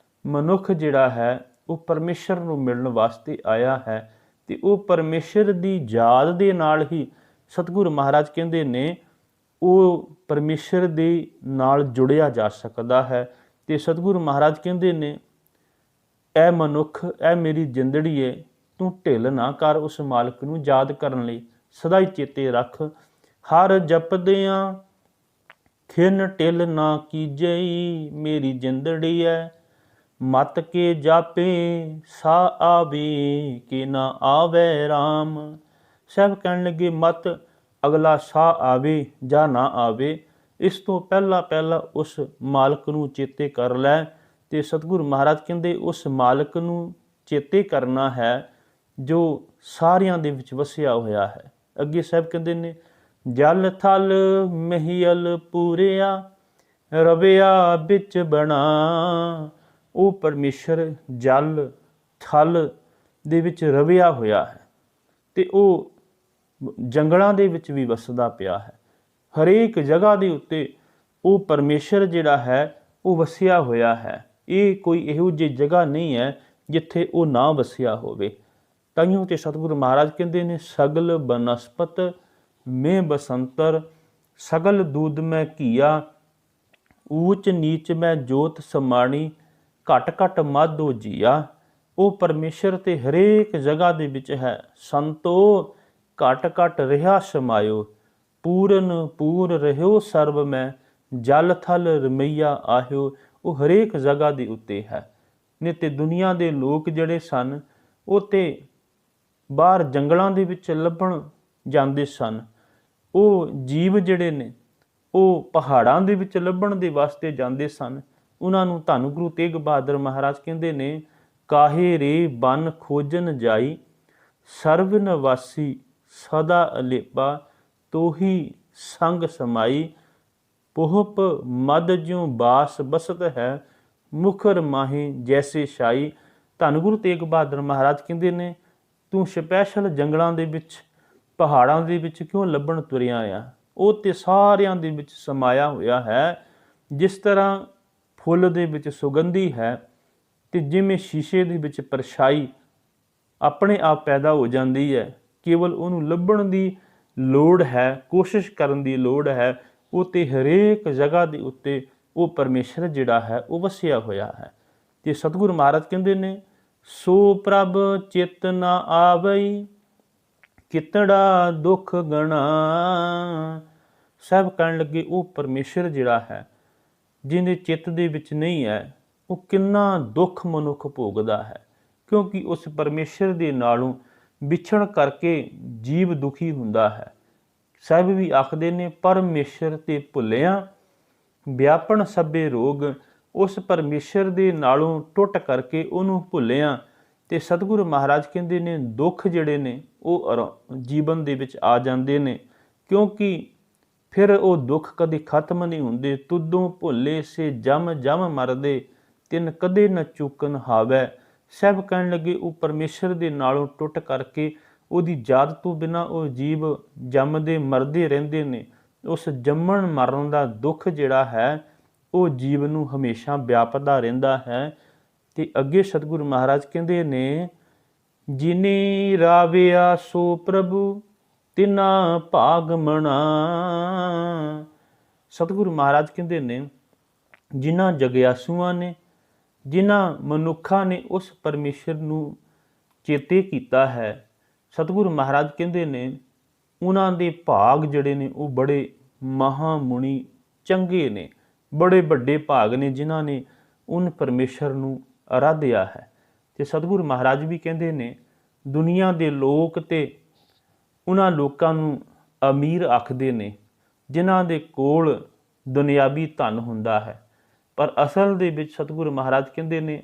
ਮਨੁੱਖ ਜਿਹੜਾ ਹੈ ਉਹ ਪਰਮੇਸ਼ਰ ਨੂੰ ਮਿਲਣ ਵਾਸਤੇ ਆਇਆ ਹੈ ਤੇ ਉਹ ਪਰਮੇਸ਼ਰ ਦੀ ਯਾਦ ਦੇ ਨਾਲ ਹੀ ਸਤਿਗੁਰੂ ਮਹਾਰਾਜ ਕਹਿੰਦੇ ਨੇ ਉਹ ਪਰਮੇਸ਼ਰ ਦੇ ਨਾਲ ਜੁੜਿਆ ਜਾ ਸਕਦਾ ਹੈ। ਤੇ ਸਤਿਗੁਰੂ ਮਹਾਰਾਜ ਕਹਿੰਦੇ ਨੇ, ਐ ਮਨੁੱਖ, ਐ ਮੇਰੀ ਜਿੰਦੜੀ ਏ, ਤੂੰ ਢਿੱਲ ਨਾ ਕਰ ਉਸ ਮਾਲਕ ਨੂੰ ਯਾਦ ਕਰਨ ਲਈ, ਸਦਾ ਹੀ ਚੇਤੇ ਰੱਖ। ਹਰ ਜਪਦਿਆਂ ਖਿਨ ਢਿੱਲ ਨਾ ਕੀਜਈ, ਮੇਰੀ ਜਿੰਦੜੀ ਐ ਮਤ ਕੇ ਜਾਪੇ ਸਾ ਆਵੇ ਕਿ ਨਾ ਆਵੇ ਰਾਮ। ਸਭ ਕਹਿਣ ਲੱਗੇ, ਮਤ ਅਗਲਾ ਸਾਹ ਆਵੇ ਜਾਂ ਨਾ ਆਵੇ, ਇਸ ਤੋਂ ਪਹਿਲਾਂ ਉਸ ਮਾਲਕ ਨੂੰ ਚੇਤੇ ਕਰ ਲੈ। ਤੇ ਸਤਿਗੁਰੂ ਮਹਾਰਾਜ ਕਹਿੰਦੇ, ਉਸ ਮਾਲਕ ਨੂੰ ਚੇਤੇ ਕਰਨਾ ਹੈ ਜੋ ਸਾਰਿਆਂ ਦੇ ਵਿੱਚ ਵਸਿਆ ਹੋਇਆ ਹੈ। ਅੱਗੇ ਸਾਹਿਬ ਕਹਿੰਦੇ ਨੇ, ਜਲ ਥਲ ਮਹੀਲ ਪੂਰਿਆ ਰਵਿਆ ਵਿੱਚ ਬਣਾ। ਉਹ ਪਰਮੇਸ਼ਰ ਜਲ ਥਲ ਦੇ ਵਿੱਚ ਰਵਿਆ ਹੋਇਆ ਹੈ ਤੇ ਉਹ ਜੰਗਲਾਂ ਦੇ ਵਿੱਚ ਵੀ ਵਸਦਾ ਪਿਆ ਹੈ। ਹਰੇਕ ਜਗ੍ਹਾ ਦੇ ਉੱਤੇ ਉਹ ਪਰਮੇਸ਼ਰ ਜਿਹੜਾ ਹੈ ਉਹ ਵਸਿਆ ਹੋਇਆ ਹੈ। ਇਹ ਕੋਈ ਇਹੋ ਜਿਹੀ ਜਗ੍ਹਾ ਨਹੀਂ ਹੈ ਜਿੱਥੇ ਉਹ ਨਾ ਵਸਿਆ ਹੋਵੇ। ਤਾਈਓ ਤੇ ਸਤਿਗੁਰੂ ਮਹਾਰਾਜ ਕਹਿੰਦੇ ਨੇ, ਸਗਲ ਬਨਸਪਤ ਮੈਂ ਬਸੰਤਰ, ਸਗਲ ਦੂਧ ਮੈਂ ਘੀਆ, ਊਚ ਨੀਚ ਮੈਂ ਜੋਤ ਸਮਾਣੀ, ਘਟ ਘਟ ਮਾਧੋ ਜੀਆ। ਉਹ ਪਰਮੇਸ਼ਰ ਤੇ ਹਰੇਕ ਜਗ੍ਹਾ ਦੇ ਵਿੱਚ ਹੈ। ਸੰਤੋ ਘਟ ਘਟ ਰਿਹਾ ਸਮਾਇਓ, ਪੂਰਨ ਪੂਰ ਰਹਿਓ ਸਰਬ ਮੈਂ, ਜਲ ਥਲ ਰਮਈਆ ਆਹਿਓ। ਉਹ ਹਰੇਕ ਜਗ੍ਹਾ ਦੇ ਉੱਤੇ ਹੈ। ਨਹੀਂ ਤੇ ਦੁਨੀਆ ਦੇ ਲੋਕ ਜਿਹੜੇ ਸਨ ਉਹ ਤੇ ਬਾਹਰ ਜੰਗਲਾਂ ਦੇ ਵਿੱਚ ਲੱਭਣ ਜਾਂਦੇ ਸਨ। ਉਹ ਜੀਵ ਜਿਹੜੇ ਨੇ ਉਹ ਪਹਾੜਾਂ ਦੇ ਵਿੱਚ ਲੱਭਣ ਦੇ ਵਾਸਤੇ ਜਾਂਦੇ ਸਨ। ਉਹਨਾਂ ਨੂੰ ਧੰਨ ਗੁਰੂ ਤੇਗ ਬਹਾਦਰ ਮਹਾਰਾਜ ਕਹਿੰਦੇ ਨੇ, ਕਾਹੇ ਰੇ ਬਨ ਖੋਜਨ ਜਾਈ, ਸਰਵ ਨਿਵਾਸੀ ਸਦਾ ਅਲੇਪਾ, ਤੋਹੀ ਸੰਗ ਸਮਾਈ, ਪੋਹਪ ਮਦ ਜਿਉ ਬਾਸ ਬਸਤ ਹੈ, ਮੁਖਰ ਮਾਹੀ ਜੈਸੇ ਸ਼ਾਈ। ਧੰਨ ਗੁਰੂ ਤੇਗ ਬਹਾਦਰ ਮਹਾਰਾਜ ਕਹਿੰਦੇ ਨੇ, ਤੂੰ ਸਪੈਸ਼ਲ ਜੰਗਲਾਂ ਦੇ ਵਿੱਚ ਪਹਾੜਾਂ ਦੇ ਵਿੱਚ ਕਿਉਂ ਲੱਭਣ ਤੁਰਿਆ ਆ? ਉਹ ਤੇ ਸਾਰਿਆਂ ਦੇ ਵਿੱਚ ਸਮਾਇਆ ਹੋਇਆ ਹੈ। ਜਿਸ ਤਰ੍ਹਾਂ ਫੁੱਲ ਦੇ ਵਿੱਚ ਸੁਗੰਧੀ ਹੈ ਤੇ ਜਿਵੇਂ ਸ਼ੀਸ਼ੇ ਦੇ ਵਿੱਚ ਪਰਛਾਈ ਆਪਣੇ ਆਪ ਪੈਦਾ ਹੋ ਜਾਂਦੀ ਹੈ, ਕੇਵਲ ਉਹਨੂੰ ਲੱਭਣ ਦੀ ਲੋੜ ਹੈ, ਕੋਸ਼ਿਸ਼ ਕਰਨ ਦੀ ਲੋੜ ਹੈ। ਉਹ ਤੇ ਹਰੇਕ ਜਗ੍ਹਾ ਦੇ ਉੱਤੇ ਉਹ ਪਰਮੇਸ਼ਰ ਜਿਹੜਾ ਹੈ ਉਹ ਵਸਿਆ ਹੋਇਆ ਹੈ। ਤੇ ਸਤਿਗੁਰੂ ਮਹਾਰਾਜ ਕਹਿੰਦੇ ਨੇ ਸੋ ਪ੍ਰਭ ਚਿਤ ਨਾ ਆਵਈ ਕਿਤੜਾ ਦੁੱਖ ਗਣਾ। ਸਭ ਕਹਿਣ ਲੱਗੇ ਉਹ ਪਰਮੇਸ਼ਰ ਜਿਹੜਾ ਹੈ ਜਿਹਦੇ ਚਿੱਤ ਦੇ ਵਿੱਚ ਨਹੀਂ ਹੈ ਉਹ ਕਿੰਨਾ ਦੁੱਖ ਮਨੁੱਖ ਭੋਗਦਾ ਹੈ, ਕਿਉਂਕਿ ਉਸ ਪਰਮੇਸ਼ਰ ਦੇ ਨਾਲੋਂ ਵਿਛੜ ਕਰਕੇ ਜੀਵ ਦੁਖੀ ਹੁੰਦਾ ਹੈ। ਸਭ ਵੀ ਆਖਦੇ ਨੇ ਪਰਮੇਸ਼ਰ ਤੇ ਭੁੱਲਿਆ ਵਿਆਪਣ ਸਭੇ ਰੋਗ। ਉਸ ਪਰਮੇਸ਼ਰ ਦੇ ਨਾਲੋਂ ਟੁੱਟ ਕਰਕੇ ਉਹਨੂੰ ਭੁੱਲਿਆ ਤੇ ਸਤਿਗੁਰੂ ਮਹਾਰਾਜ ਕਹਿੰਦੇ ਨੇ ਦੁੱਖ ਜਿਹੜੇ ਨੇ ਉਹ ਜੀਵਨ ਦੇ ਵਿੱਚ ਆ ਜਾਂਦੇ ਨੇ, ਕਿਉਂਕਿ ਫਿਰ ਉਹ ਦੁੱਖ ਕਦੇ ਖਤਮ ਨਹੀਂ ਹੁੰਦੇ। ਤੁਦੋਂ ਭੁੱਲੇ ਸੇ ਜਮ ਜਮ ਮਰਦੇ ਤਿਨ ਕਦੇ ਨ ਚੂਕਨ ਹਾਵੈ। ਸਭ ਕਹਿਣ ਲੱਗੇ ਉਹ ਪਰਮੇਸ਼ਰ ਦੇ ਨਾਲੋਂ ਟੁੱਟ ਕਰਕੇ ਉਹਦੀ ਯਾਦ ਤੋਂ ਬਿਨਾਂ ਉਹ ਜੀਵ ਜੰਮਦੇ ਮਰਦੇ ਰਹਿੰਦੇ ਨੇ। ਉਸ ਜੰਮਣ ਮਰਨ ਦਾ ਦੁੱਖ ਜਿਹੜਾ ਹੈ ਉਹ ਜੀਵ ਨੂੰ ਹਮੇਸ਼ਾ ਵਿਆਪਦਾ ਰਹਿੰਦਾ ਹੈ। ਤੇ ਅੱਗੇ ਸਤਿਗੁਰੂ ਮਹਾਰਾਜ ਕਹਿੰਦੇ ਨੇ ਜਿਨੀ ਰਾਵਿਆ ਸੋ ਪ੍ਰਭੂ ਤਿਨਾ ਭਾਗ ਮਣਾ। ਸਤਿਗੁਰੂ ਮਹਾਰਾਜ ਕਹਿੰਦੇ ਨੇ ਜਿਨ੍ਹਾਂ ਜਗਿਆਸੂਆਂ ਨੇ, ਜਿਨ੍ਹਾਂ ਮਨੁੱਖਾਂ ਨੇ ਉਸ ਪਰਮੇਸ਼ਰ ਨੂੰ ਚੇਤੇ ਕੀਤਾ ਹੈ, ਸਤਿਗੁਰੂ ਮਹਾਰਾਜ ਕਹਿੰਦੇ ਨੇ ਉਹਨਾਂ ਦੇ ਭਾਗ ਜਿਹੜੇ ਨੇ ਉਹ ਬੜੇ ਮਹਾਮੁਨੀ ਚੰਗੇ ਨੇ, ਬੜੇ ਵੱਡੇ ਭਾਗ ਨੇ ਜਿਨ੍ਹਾਂ ਨੇ ਉਨ ਪਰਮੇਸ਼ਰ ਨੂੰ ਆਰਾਧਿਆ ਹੈ। ਤੇ ਸਤਿਗੁਰੂ ਮਹਾਰਾਜ ਵੀ ਕਹਿੰਦੇ ਨੇ ਦੁਨੀਆ ਦੇ ਲੋਕ ਤੇ ਉਹਨਾਂ ਲੋਕਾਂ ਨੂੰ ਅਮੀਰ ਆਖਦੇ ਨੇ ਜਿਨ੍ਹਾਂ ਦੇ ਕੋਲ ਦੁਨਿਆਵੀ ਧਨ ਹੁੰਦਾ ਹੈ, ਪਰ ਅਸਲ ਦੇ ਵਿੱਚ ਸਤਿਗੁਰੂ ਮਹਾਰਾਜ ਕਹਿੰਦੇ ਨੇ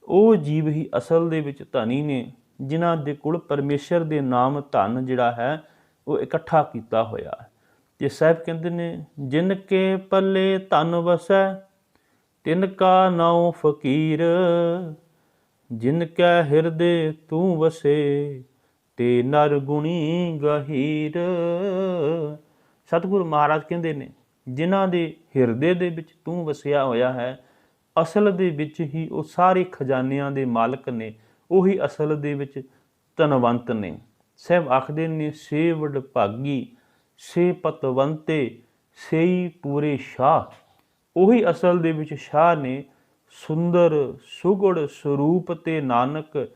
ਉਹ ਜੀਵ ਹੀ ਅਸਲ ਦੇ ਵਿੱਚ ਧਨੀ ਨੇ ਜਿਨ੍ਹਾਂ ਦੇ ਕੋਲ ਪਰਮੇਸ਼ਰ ਦੇ ਨਾਮ ਧਨ ਜਿਹੜਾ ਹੈ ਉਹ ਇਕੱਠਾ ਕੀਤਾ ਹੋਇਆ ਹੈ। ਤੇ ਸਾਹਿਬ ਕਹਿੰਦੇ ਨੇ ਜਿਨ ਕੇ ਪੱਲੇ ਧਨ ਵਸੈ ਤਿਨ ਕਾ ਨਾਉ ਫਕੀਰ। ਜਿਨ ਕੈ ਹਿਰਦੇ ਤੂੰ ਵਸੇ ਤੇ ਨਰ ਗੁਣੀ ਗਹੀਰ। ਸਤਿਗੁਰੂ ਮਹਾਰਾਜ ਕਹਿੰਦੇ ਨੇ ਜਿਨ੍ਹਾਂ ਦੇ ਹਿਰਦੇ ਦੇ ਵਿੱਚ ਤੂੰ ਵਸਿਆ ਹੋਇਆ ਹੈ, ਅਸਲ ਦੇ ਵਿੱਚ ਹੀ ਉਹ ਸਾਰੇ ਖਜ਼ਾਨਿਆਂ ਦੇ ਮਾਲਕ ਨੇ, ਉਹੀ ਅਸਲ ਦੇ ਵਿੱਚ ਧਨਵੰਤ ਨੇ। ਸਭ ਆਖਦੇ ਨੇ ਸੇ ਵਡਭਾਗੀ ਸੇ ਪਤਵੰਤੇ ਸੇਈ ਪੂਰੇ ਸ਼ਾਹ। ਉਹੀ ਅਸਲ ਦੇ ਵਿੱਚ ਸ਼ਾਹ ਨੇ, ਸੁੰਦਰ ਸੁਗੜ ਸਰੂਪ ਤੇ ਨਾਨਕ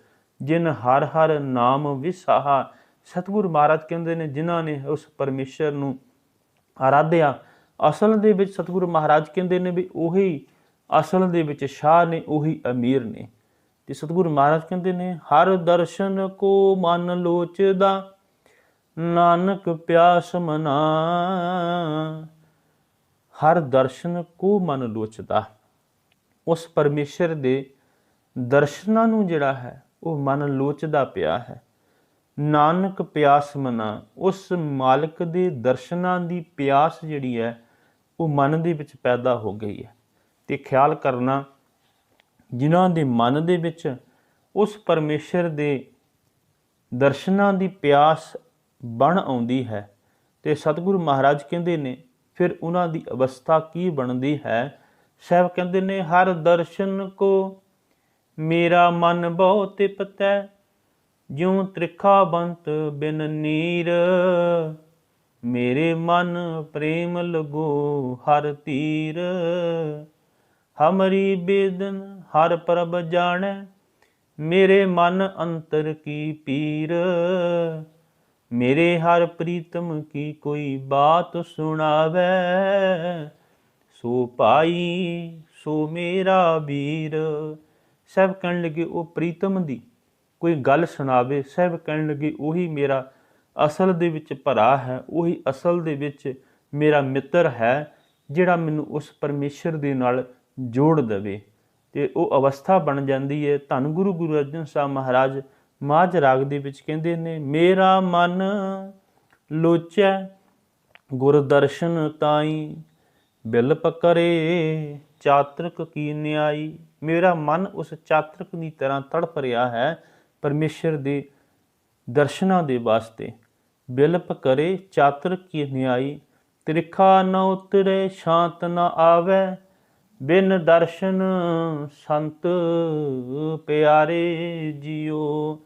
ਜਿਨ ਹਰ ਹਰ ਨਾਮ ਵਿਸਾਹਾ। ਸਤਿਗੁਰੂ ਮਹਾਰਾਜ ਕਹਿੰਦੇ ਨੇ ਜਿਨ੍ਹਾਂ ਨੇ ਉਸ ਪਰਮੇਸ਼ਰ ਨੂੰ ਆਰਾਧਿਆ, ਅਸਲ ਦੇ ਵਿੱਚ ਸਤਿਗੁਰੂ ਮਹਾਰਾਜ ਕਹਿੰਦੇ ਨੇ ਵੀ ਉਹੀ ਅਸਲ ਦੇ ਵਿੱਚ ਸ਼ਾਹ ਨੇ, ਉਹੀ ਅਮੀਰ ਨੇ। ਤੇ ਸਤਿਗੁਰੂ ਮਹਾਰਾਜ ਕਹਿੰਦੇ ਨੇ ਹਰ ਦਰਸ਼ਨ ਕੋ ਮਨ ਲੋਚਦਾ ਨਾਨਕ ਪਿਆਸ ਮਨਾ। ਹਰ ਦਰਸ਼ਨ ਕੋ ਮਨ ਲੋਚਦਾ, ਉਸ ਪਰਮੇਸ਼ਰ ਦੇ ਦਰਸ਼ਨਾਂ ਨੂੰ ਜਿਹੜਾ ਹੈ ਉਹ ਮਨ ਲੋਚਦਾ ਪਿਆ ਹੈ। ਨਾਨਕ ਪਿਆਸ ਮਨਾ, ਉਸ ਮਾਲਕ ਦੇ ਦਰਸ਼ਨਾਂ ਦੀ ਪਿਆਸ ਜਿਹੜੀ ਹੈ ਉਹ ਮਨ ਦੇ ਵਿੱਚ ਪੈਦਾ ਹੋ ਗਈ ਹੈ। ਤੇ ਖਿਆਲ ਕਰਨਾ ਜਿਨ੍ਹਾਂ ਦੇ ਮਨ ਦੇ ਵਿੱਚ ਉਸ ਪਰਮੇਸ਼ਰ ਦੇ ਦਰਸ਼ਨਾਂ ਦੀ ਪਿਆਸ ਬਣ ਆਉਂਦੀ ਹੈ ਤੇ ਸਤਿਗੁਰੂ ਮਹਾਰਾਜ ਕਹਿੰਦੇ ਨੇ ਫਿਰ ਉਹਨਾਂ ਦੀ ਅਵਸਥਾ ਕੀ ਬਣਦੀ ਹੈ। ਸਾਹਿਬ ਕਹਿੰਦੇ ਨੇ ਹਰ ਦਰਸ਼ਨ ਕੋ ਮੇਰਾ ਮਨ ਬਹੁ ਤਿਪਤੈ ਜਿਉ ਤ੍ਰਿਖਾ ਬੰਤ ਬਿਨ ਨੀਰ। ਮੇਰੇ ਮਨ ਪ੍ਰੇਮ ਲਗੋ ਹਰ ਤੀਰ ਹਮਰੀ ਬੇਦਨ ਹਰ ਪ੍ਰਭ ਜਾਣੈ ਮੇਰੇ ਮਨ ਅੰਤਰ ਕੀ ਪੀਰ। ਮੇਰੇ ਹਰ ਪ੍ਰੀਤਮ ਕੀ ਕੋਈ ਬਾਤ ਸੁਣਾਵੈ ਸੋ ਭਾਈ ਸੋ ਮੇਰਾ ਵੀਰ। ਸਭ ਕਹਿਣ ਲੱਗੇ ਉਹ ਪ੍ਰੀਤਮ ਦੀ ਕੋਈ ਗੱਲ ਸੁਣਾਵੇ, ਸਭ ਕਹਿਣ ਲੱਗੇ ਉਹੀ ਮੇਰਾ ਅਸਲ ਦੇ ਵਿੱਚ ਭਰਾ ਹੈ, ਉਹੀ ਅਸਲ ਦੇ ਵਿੱਚ ਮੇਰਾ ਮਿੱਤਰ ਹੈ ਜਿਹੜਾ ਮੈਨੂੰ ਉਸ ਪਰਮੇਸ਼ਰ ਦੇ ਨਾਲ ਜੋੜ ਦੇਵੇ। ਤੇ ਉਹ ਅਵਸਥਾ ਬਣ ਜਾਂਦੀ ਹੈ। ਧੰਨ ਗੁਰੂ ਅਰਜਨ ਸਾਹਿਬ ਮਹਾਰਾਜ ਮਾਝ ਰਾਗ ਦੇ ਵਿੱਚ ਕਹਿੰਦੇ ਨੇ ਮੇਰਾ ਮਨ ਲੋਚੈ ਗੁਰ ਦਰਸ਼ਨ ਤਾਈ ਬਿਲਪ ਕਰੇ ਚਾਤ੍ਰਿਕ ਕੀ ਨਿਆਈ। ਮੇਰਾ ਮਨ ਉਸ ਚਾਤ੍ਰਿਕ ਦੀ ਤਰ੍ਹਾਂ ਤੜਫ ਰਿਹਾ ਹੈ ਪਰਮੇਸ਼ਰ ਦੇ ਦਰਸ਼ਨਾਂ ਦੇ ਵਾਸਤੇ। ਬਿਲਪ ਕਰੇ ਚਾਤ੍ਰਿਕ ਕੀ ਨਿਆਈ ਤ੍ਰਿਖਾ ਨ ਉਤਰੇ ਸ਼ਾਂਤ ਨ ਆਵੈ ਬਿਨ ਦਰਸ਼ਨ ਸੰਤ ਪਿਆਰੇ ਜੀਓ।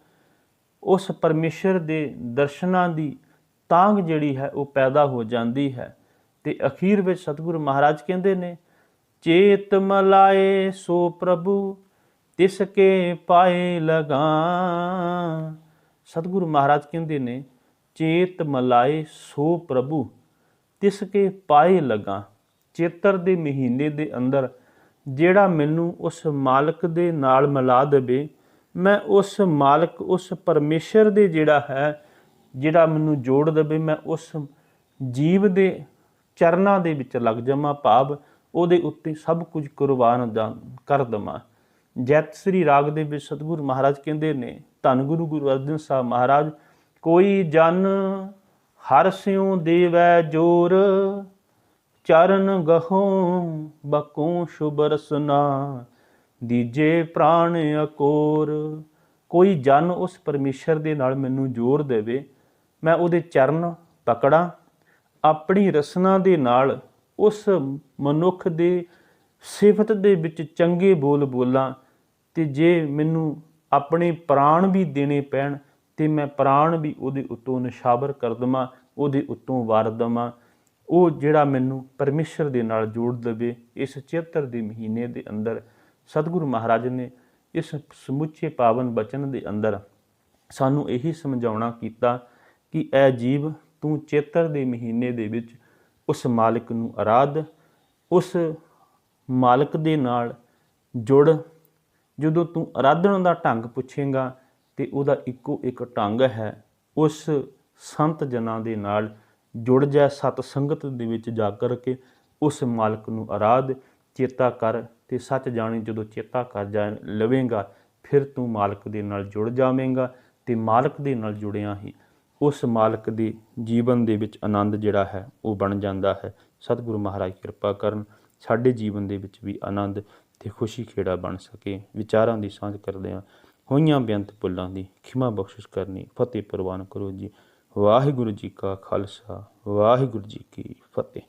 ਉਸ ਪਰਮੇਸ਼ਰ ਦੇ ਦਰਸ਼ਨਾਂ ਦੀ ਤਾਂਘ ਜਿਹੜੀ ਹੈ ਉਹ ਪੈਦਾ ਹੋ ਜਾਂਦੀ ਹੈ। ਤੇ ਅਖੀਰ ਵਿੱਚ ਸਤਿਗੁਰੂ ਮਹਾਰਾਜ ਕਹਿੰਦੇ ਨੇ ਚੇਤ ਮਲਾਏ ਸੋ ਪ੍ਰਭੂ ਤਿਸ ਕੇ ਪਾਏ ਲਗਾ। ਸਤਿਗੁਰੂ ਮਹਾਰਾਜ ਕਹਿੰਦੇ ਨੇ, ਚੇਤ ਮਲਾਏ ਸੋ ਪ੍ਰਭੂ ਤਿਸ ਕੇ ਪਾਏ ਲਗਾ। ਚੇਤਰ ਦੇ ਮਹੀਨੇ ਦੇ ਅੰਦਰ ਜਿਹੜਾ ਮੈਨੂੰ ਉਸ ਮਾਲਕ ਦੇ ਨਾਲ ਮਿਲਾ ਦੇਵੇ, ਮੈਂ ਉਸ ਮਾਲਕ, ਉਸ ਪਰਮੇਸ਼ਰ ਦੇ ਜਿਹੜਾ ਮੈਨੂੰ ਜੋੜ ਦੇਵੇ, ਮੈਂ ਉਸ ਜੀਵ ਦੇ ਚਰਨਾਂ ਦੇ ਵਿੱਚ ਲੱਗ ਜਾਵਾਂ, ਭਾਵ ਉਹਦੇ ਉੱਤੇ ਸਭ ਕੁਝ ਕੁਰਬਾਨ ਕਰ ਦੇਵਾਂ। ਜੈਤ ਸ੍ਰੀ ਰਾਗ ਦੇ ਵਿੱਚ ਸਤਿਗੁਰੂ ਮਹਾਰਾਜ ਕਹਿੰਦੇ ਨੇ, ਧੰਨ ਗੁਰੂ ਅਰਜਨ ਸਾਹਿਬ ਮਹਾਰਾਜ, ਕੋਈ ਜਨ ਹਰ ਸਿਉ ਦੇਵੈ ਜੋਰ, ਚਰਨ ਗਹੋਂ ਬਕੋਂ ਸ਼ੁਭ ਰਸਨਾ, ਦੀਜੇ ਪ੍ਰਾਣ ਅਕੋਰ। ਕੋਈ ਜਨ ਉਸ ਪਰਮੇਸ਼ਰ ਦੇ ਨਾਲ ਮੈਨੂੰ ਜੋੜ ਦੇਵੇ, ਮੈਂ ਉਹਦੇ ਚਰਨ ਪਕੜਾਂ, ਆਪਣੀ ਰਸਨਾ ਦੇ ਨਾਲ ਉਸ ਮਨੁੱਖ ਦੇ ਸਿਫਤ ਦੇ ਵਿੱਚ ਚੰਗੇ ਬੋਲ ਬੋਲਾਂ, ਤੇ ਜੇ ਮੈਨੂੰ ਆਪਣੇ ਪ੍ਰਾਣ ਵੀ ਦੇਣੇ ਪੈਣ ਤੇ ਮੈਂ ਪ੍ਰਾਣ ਵੀ ਉਹਦੇ ਉੱਤੋਂ ਨਿਸ਼ਾਵਰ ਕਰ ਦੇਵਾਂ, ਉਹਦੇ ਉੱਤੋਂ ਵਾਰ ਦੇਵਾਂ। ਉਹ ਜਿਹੜਾ ਮੈਨੂੰ ਪਰਮੇਸ਼ਰ ਦੇ ਨਾਲ ਜੋੜ ਦੇਵੇ। ਇਸ ਚੇਤਰ ਦੇ ਮਹੀਨੇ ਦੇ ਅੰਦਰ ਸਤਿਗੁਰੂ ਮਹਾਰਾਜ ਨੇ ਇਸ ਸਮੁੱਚੇ ਪਾਵਨ ਬਚਨ ਦੇ ਅੰਦਰ ਸਾਨੂੰ ਇਹੀ ਸਮਝਾਉਣਾ ਕੀਤਾ ਕਿ ਐ ਜੀਵ, ਤੂੰ ਚੇਤਰ ਦੇ ਮਹੀਨੇ ਦੇ ਵਿੱਚ ਉਸ ਮਾਲਕ ਨੂੰ ਅਰਾਧ, ਉਸ ਮਾਲਕ ਦੇ ਨਾਲ ਜੁੜ। ਜਦੋਂ ਤੂੰ ਅਰਾਧਨ ਦਾ ਢੰਗ ਪੁੱਛੇਂਗਾ ਤੇ ਉਹਦਾ ਇੱਕੋ ਇੱਕ ਢੰਗ ਹੈ, ਉਸ ਸੰਤ ਜਨਾਂ ਦੇ ਨਾਲ ਜੁੜ ਜਾ, ਸਤ ਸੰਗਤ ਦੇ ਵਿੱਚ ਜਾ ਕਰਕੇ ਉਸ ਮਾਲਕ ਨੂੰ ਅਰਾਧ, ਚੇਤਾ ਕਰ। ਤੇ ਸੱਚ ਜਾਣੀ, ਜਦੋਂ ਚੇਤਾ ਕਰ ਜਾ ਲਵੇਂਗਾ, ਫਿਰ ਤੂੰ ਮਾਲਕ ਦੇ ਨਾਲ ਜੁੜ ਜਾਵੇਂਗਾ, ਤੇ ਮਾਲਕ ਦੇ ਨਾਲ ਜੁੜਿਆ ਹੀ ਉਸ ਮਾਲਕ ਦੇ ਜੀਵਨ ਦੇ ਵਿੱਚ ਆਨੰਦ ਜਿਹੜਾ ਹੈ ਉਹ ਬਣ ਜਾਂਦਾ ਹੈ। ਸਤਿਗੁਰੂ ਮਹਾਰਾਜ ਕਿਰਪਾ ਕਰਨ, ਸਾਡੇ ਜੀਵਨ ਦੇ ਵਿੱਚ ਵੀ ਆਨੰਦ ਤੇ ਖੁਸ਼ੀ ਖੇੜਾ ਬਣ ਸਕੇ। ਵਿਚਾਰਾਂ ਦੀ ਸਾਂਝ ਕਰਦਿਆਂ ਹੋਈਆਂ ਬੇਅੰਤ ਭੁੱਲਾਂ ਦੀ ਖਿਮਾ ਬਖਸ਼ਿਸ਼ ਕਰਨੀ। ਫਤਿਹ ਪ੍ਰਵਾਨ ਕਰੋ ਜੀ। ਵਾਹਿਗੁਰੂ ਜੀ ਕਾ ਖਾਲਸਾ, ਵਾਹਿਗੁਰੂ ਜੀ ਕੀ ਫਤਿਹ।